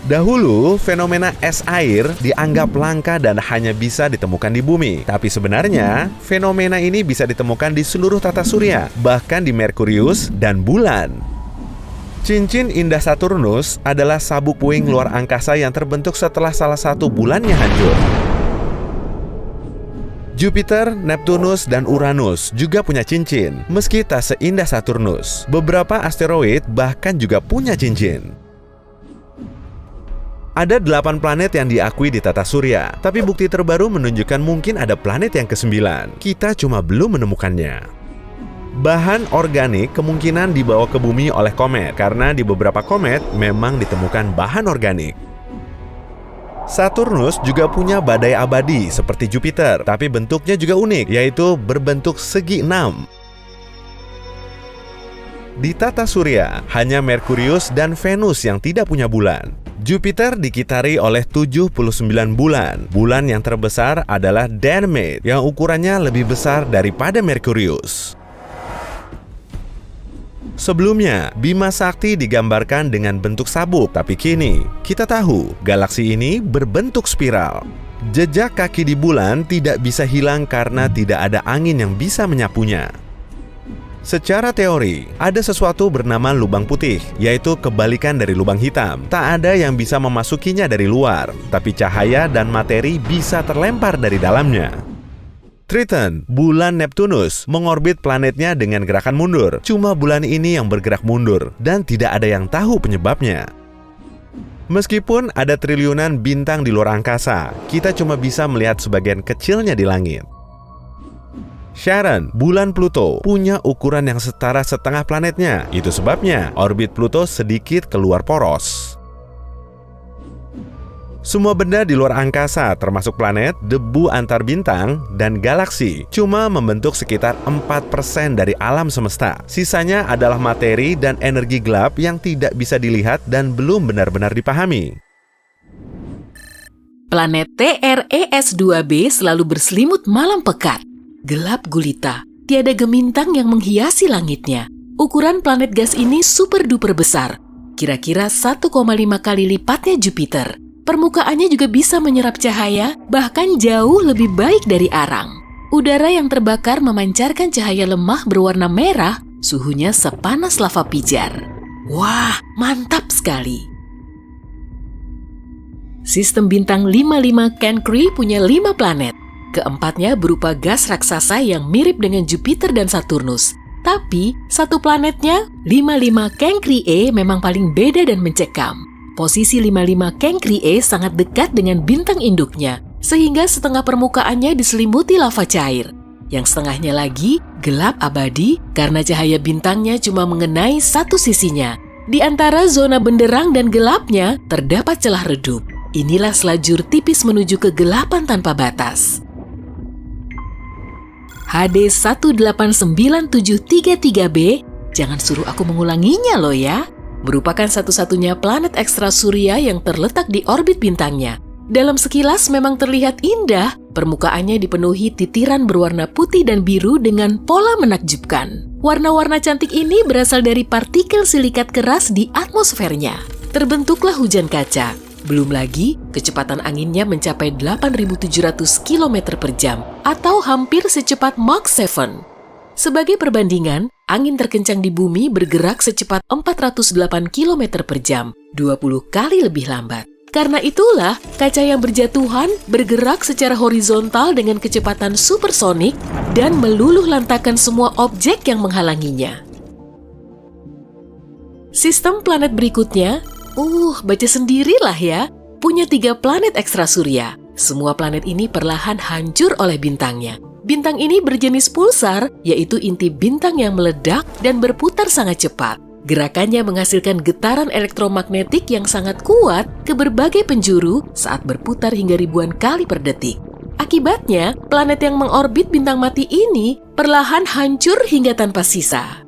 Dahulu, fenomena es air dianggap langka dan hanya bisa ditemukan di bumi. Tapi sebenarnya, fenomena ini bisa ditemukan di seluruh tata surya, bahkan di Merkurius dan bulan. Cincin indah Saturnus adalah sabuk puing luar angkasa yang terbentuk setelah salah satu bulannya hancur. Jupiter, Neptunus, dan Uranus juga punya cincin, meski tak seindah Saturnus. Beberapa asteroid bahkan juga punya cincin. Ada 8 planet yang diakui di tata surya, tapi bukti terbaru menunjukkan mungkin ada planet yang ke-9. Kita cuma belum menemukannya. Bahan organik kemungkinan dibawa ke bumi oleh komet, karena di beberapa komet memang ditemukan bahan organik. Saturnus juga punya badai abadi seperti Jupiter, tapi bentuknya juga unik, yaitu berbentuk segi 6. Di tata surya, hanya Merkurius dan Venus yang tidak punya bulan. Jupiter dikitari oleh 79 bulan. Bulan yang terbesar adalah Ganymede, yang ukurannya lebih besar daripada Merkurius. Sebelumnya, Bima Sakti digambarkan dengan bentuk sabuk, tapi kini kita tahu galaksi ini berbentuk spiral. Jejak kaki di bulan tidak bisa hilang karena tidak ada angin yang bisa menyapunya. Secara teori, ada sesuatu bernama lubang putih, yaitu kebalikan dari lubang hitam. Tak ada yang bisa memasukinya dari luar, tapi cahaya dan materi bisa terlempar dari dalamnya. Triton, bulan Neptunus, mengorbit planetnya dengan gerakan mundur. Cuma bulan ini yang bergerak mundur, dan tidak ada yang tahu penyebabnya. Meskipun ada triliunan bintang di luar angkasa, kita cuma bisa melihat sebagian kecilnya di langit. Charon, bulan Pluto, punya ukuran yang setara setengah planetnya. Itu sebabnya orbit Pluto sedikit keluar poros. Semua benda di luar angkasa, termasuk planet, debu antar bintang, dan galaksi, cuma membentuk sekitar 4% dari alam semesta. Sisanya adalah materi dan energi gelap yang tidak bisa dilihat dan belum benar-benar dipahami. Planet TRES-2b selalu berselimut malam pekat. Gelap gulita, tiada gemintang yang menghiasi langitnya. Ukuran planet gas ini super duper besar, kira-kira 1,5 kali lipatnya Jupiter. Permukaannya juga bisa menyerap cahaya, bahkan jauh lebih baik dari arang. Udara yang terbakar memancarkan cahaya lemah berwarna merah, suhunya sepanas lava pijar. Wah, mantap sekali! Sistem bintang 55 Cancri punya 5 planet. Keempatnya berupa gas raksasa yang mirip dengan Jupiter dan Saturnus. Tapi, satu planetnya, 55 Cancri E, memang paling beda dan mencekam. Posisi 55 Cancri E sangat dekat dengan bintang induknya, sehingga setengah permukaannya diselimuti lava cair. Yang setengahnya lagi gelap abadi karena cahaya bintangnya cuma mengenai satu sisinya. Di antara zona benderang dan gelapnya terdapat celah redup. Inilah selajur tipis menuju kegelapan tanpa batas. HD 189733b, jangan suruh aku mengulanginya loh ya. Merupakan satu-satunya planet ekstra surya yang terletak di orbit bintangnya. Dalam sekilas memang terlihat indah, permukaannya dipenuhi titiran berwarna putih dan biru dengan pola menakjubkan. Warna-warna cantik ini berasal dari partikel silikat keras di atmosfernya. Terbentuklah hujan kaca. Belum lagi, kecepatan anginnya mencapai 8.700 km per jam atau hampir secepat Mach 7. Sebagai perbandingan, angin terkencang di bumi bergerak secepat 408 km per jam, 20 kali lebih lambat. Karena itulah, kaca yang berjatuhan bergerak secara horizontal dengan kecepatan supersonik dan meluluh lantakan semua objek yang menghalanginya. Sistem planet berikutnya, baca sendirilah ya, punya 3 planet ekstra surya. Semua planet ini perlahan hancur oleh bintangnya. Bintang ini berjenis pulsar, yaitu inti bintang yang meledak dan berputar sangat cepat. Gerakannya menghasilkan getaran elektromagnetik yang sangat kuat ke berbagai penjuru saat berputar hingga ribuan kali per detik. Akibatnya, planet yang mengorbit bintang mati ini perlahan hancur hingga tanpa sisa.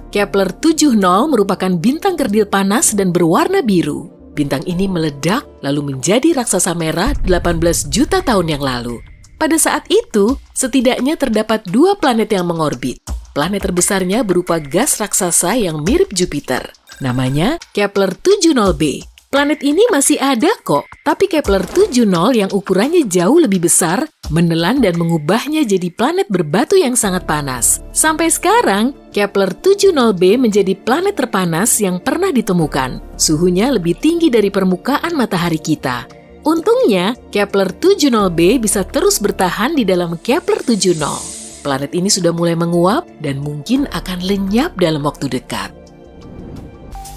Kepler 70 merupakan bintang kerdil panas dan berwarna biru. Bintang ini meledak lalu menjadi raksasa merah 18 juta tahun yang lalu. Pada saat itu, setidaknya terdapat 2 planet yang mengorbit. Planet terbesarnya berupa gas raksasa yang mirip Jupiter. Namanya Kepler 70b. Planet ini masih ada kok, tapi Kepler 70 yang ukurannya jauh lebih besar menelan dan mengubahnya jadi planet berbatu yang sangat panas. Sampai sekarang, Kepler 70b menjadi planet terpanas yang pernah ditemukan. Suhunya lebih tinggi dari permukaan matahari kita. Untungnya, Kepler 70b bisa terus bertahan di dalam Kepler 70. Planet ini sudah mulai menguap dan mungkin akan lenyap dalam waktu dekat.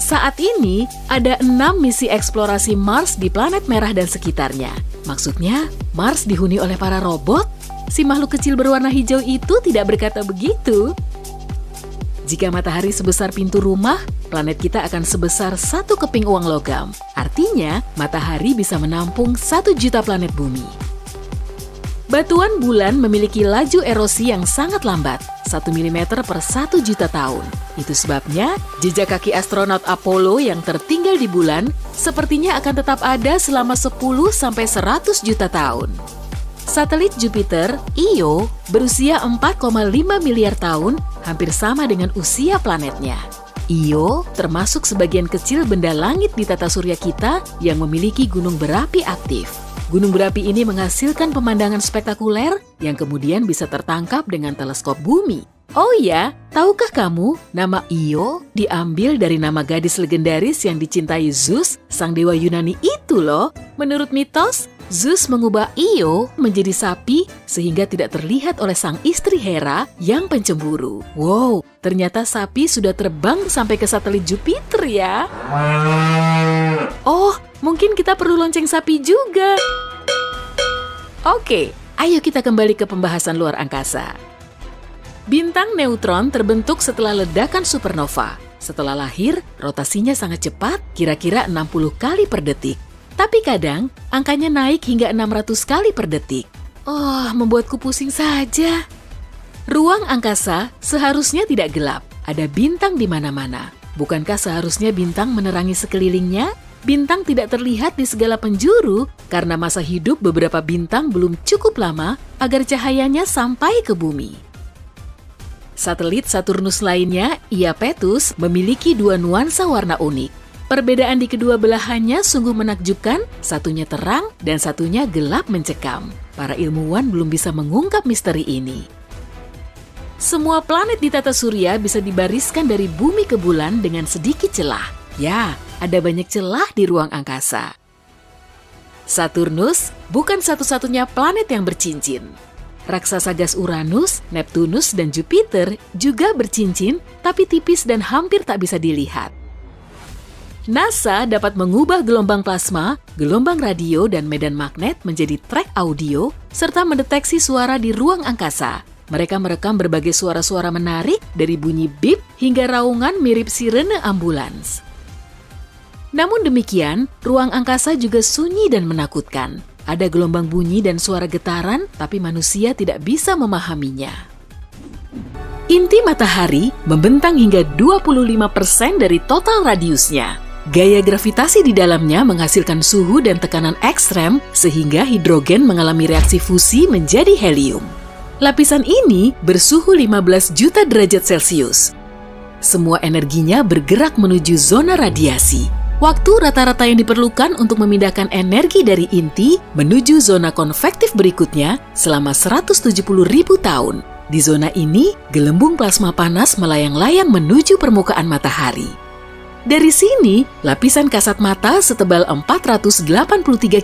Saat ini, ada 6 misi eksplorasi Mars di planet merah dan sekitarnya. Maksudnya, Mars dihuni oleh para robot? Si makhluk kecil berwarna hijau itu tidak berkata begitu. Jika matahari sebesar pintu rumah, planet kita akan sebesar 1 keping uang logam. Artinya, matahari bisa menampung 1 juta planet bumi. Batuan bulan memiliki laju erosi yang sangat lambat, 1 mm per 1 juta tahun. Itu sebabnya, jejak kaki astronot Apollo yang tertinggal di bulan sepertinya akan tetap ada selama 10-100 juta tahun. Satelit Jupiter, Io, berusia 4,5 miliar tahun, hampir sama dengan usia planetnya. Io termasuk sebagian kecil benda langit di tata surya kita yang memiliki gunung berapi aktif. Gunung berapi ini menghasilkan pemandangan spektakuler yang kemudian bisa tertangkap dengan teleskop bumi. Oh ya, tahukah kamu nama Io diambil dari nama gadis legendaris yang dicintai Zeus, sang dewa Yunani itu loh. Menurut mitos, Zeus mengubah Io menjadi sapi sehingga tidak terlihat oleh sang istri Hera yang pencemburu. Wow, ternyata sapi sudah terbang sampai ke satelit Jupiter ya. Oh, mungkin kita perlu lonceng sapi juga. Oke, ayo kita kembali ke pembahasan luar angkasa. Bintang neutron terbentuk setelah ledakan supernova. Setelah lahir, rotasinya sangat cepat, kira-kira 60 kali per detik. Tapi kadang, angkanya naik hingga 600 kali per detik. Oh, membuatku pusing saja. Ruang angkasa seharusnya tidak gelap. Ada bintang di mana-mana. Bukankah seharusnya bintang menerangi sekelilingnya? Bintang tidak terlihat di segala penjuru karena masa hidup beberapa bintang belum cukup lama agar cahayanya sampai ke bumi. Satelit Saturnus lainnya, Iapetus, memiliki 2 nuansa warna unik. Perbedaan di kedua belahannya sungguh menakjubkan, satunya terang dan satunya gelap mencekam. Para ilmuwan belum bisa mengungkap misteri ini. Semua planet di tata surya bisa dibariskan dari bumi ke bulan dengan sedikit celah. Ya, ada banyak celah di ruang angkasa. Saturnus bukan satu-satunya planet yang bercincin. Raksasa gas Uranus, Neptunus, dan Jupiter juga bercincin, tapi tipis dan hampir tak bisa dilihat. NASA dapat mengubah gelombang plasma, gelombang radio, dan medan magnet menjadi trek audio, serta mendeteksi suara di ruang angkasa. Mereka merekam berbagai suara-suara menarik, dari bunyi bip hingga raungan mirip sirene ambulans. Namun demikian, ruang angkasa juga sunyi dan menakutkan. Ada gelombang bunyi dan suara getaran, tapi manusia tidak bisa memahaminya. Inti matahari membentang hingga 25% dari total radiusnya. Gaya gravitasi di dalamnya menghasilkan suhu dan tekanan ekstrem sehingga hidrogen mengalami reaksi fusi menjadi helium. Lapisan ini bersuhu 15 juta derajat Celcius. Semua energinya bergerak menuju zona radiasi. Waktu rata-rata yang diperlukan untuk memindahkan energi dari inti menuju zona konvektif berikutnya selama 170.000 tahun. Di zona ini, gelembung plasma panas melayang-layang menuju permukaan matahari. Dari sini, lapisan kasat mata setebal 483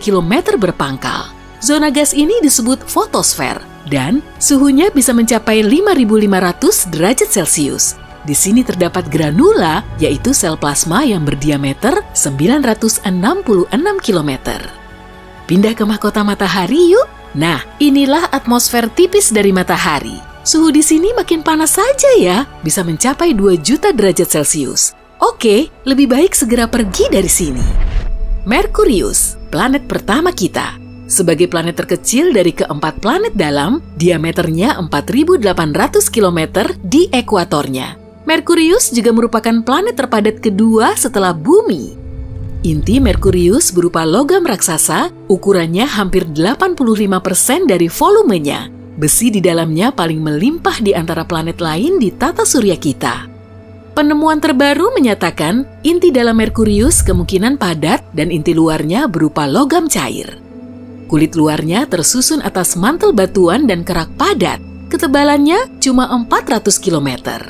km berpangkal. Zona gas ini disebut fotosfer, dan suhunya bisa mencapai 5.500 derajat Celcius. Di sini terdapat granula, yaitu sel plasma yang berdiameter 966 km. Pindah ke mahkota matahari yuk. Nah, inilah atmosfer tipis dari matahari. Suhu di sini makin panas saja ya, bisa mencapai 2 juta derajat Celcius. Oke, lebih baik segera pergi dari sini. Merkurius, planet pertama kita. Sebagai planet terkecil dari keempat planet dalam, diameternya 4.800 km di ekuatornya. Merkurius juga merupakan planet terpadat kedua setelah Bumi. Inti Merkurius berupa logam raksasa, ukurannya hampir 85% dari volumenya. Besi di dalamnya paling melimpah di antara planet lain di tata surya kita. Penemuan terbaru menyatakan inti dalam Merkurius kemungkinan padat dan inti luarnya berupa logam cair. Kulit luarnya tersusun atas mantel batuan dan kerak padat. Ketebalannya cuma 400 km.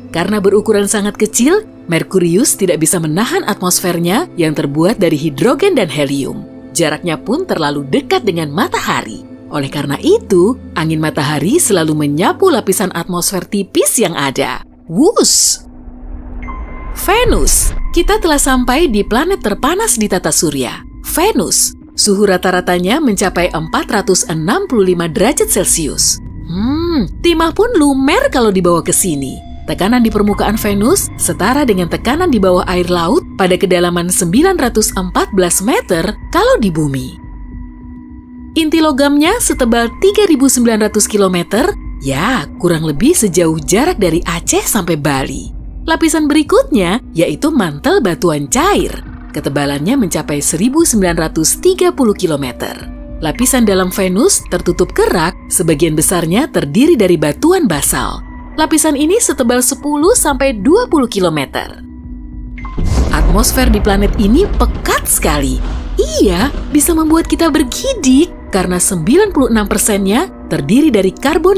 Karena berukuran sangat kecil, Merkurius tidak bisa menahan atmosfernya yang terbuat dari hidrogen dan helium. Jaraknya pun terlalu dekat dengan matahari. Oleh karena itu, angin matahari selalu menyapu lapisan atmosfer tipis yang ada. Wush! Venus. Kita telah sampai di planet terpanas di tata surya, Venus. Suhu rata-ratanya mencapai 465 derajat Celcius. Timah pun lumer kalau dibawa ke sini. Tekanan di permukaan Venus setara dengan tekanan di bawah air laut pada kedalaman 914 meter kalau di bumi. Inti logamnya setebal 3.900 km, ya kurang lebih sejauh jarak dari Aceh sampai Bali. Lapisan berikutnya yaitu mantel batuan cair. Ketebalannya mencapai 1.930 km. Lapisan dalam Venus tertutup kerak, sebagian besarnya terdiri dari batuan basal. Lapisan ini setebal 10-20 km. Atmosfer di planet ini pekat sekali. Iya, bisa membuat kita bergidik karena 96%-nya terdiri dari karbon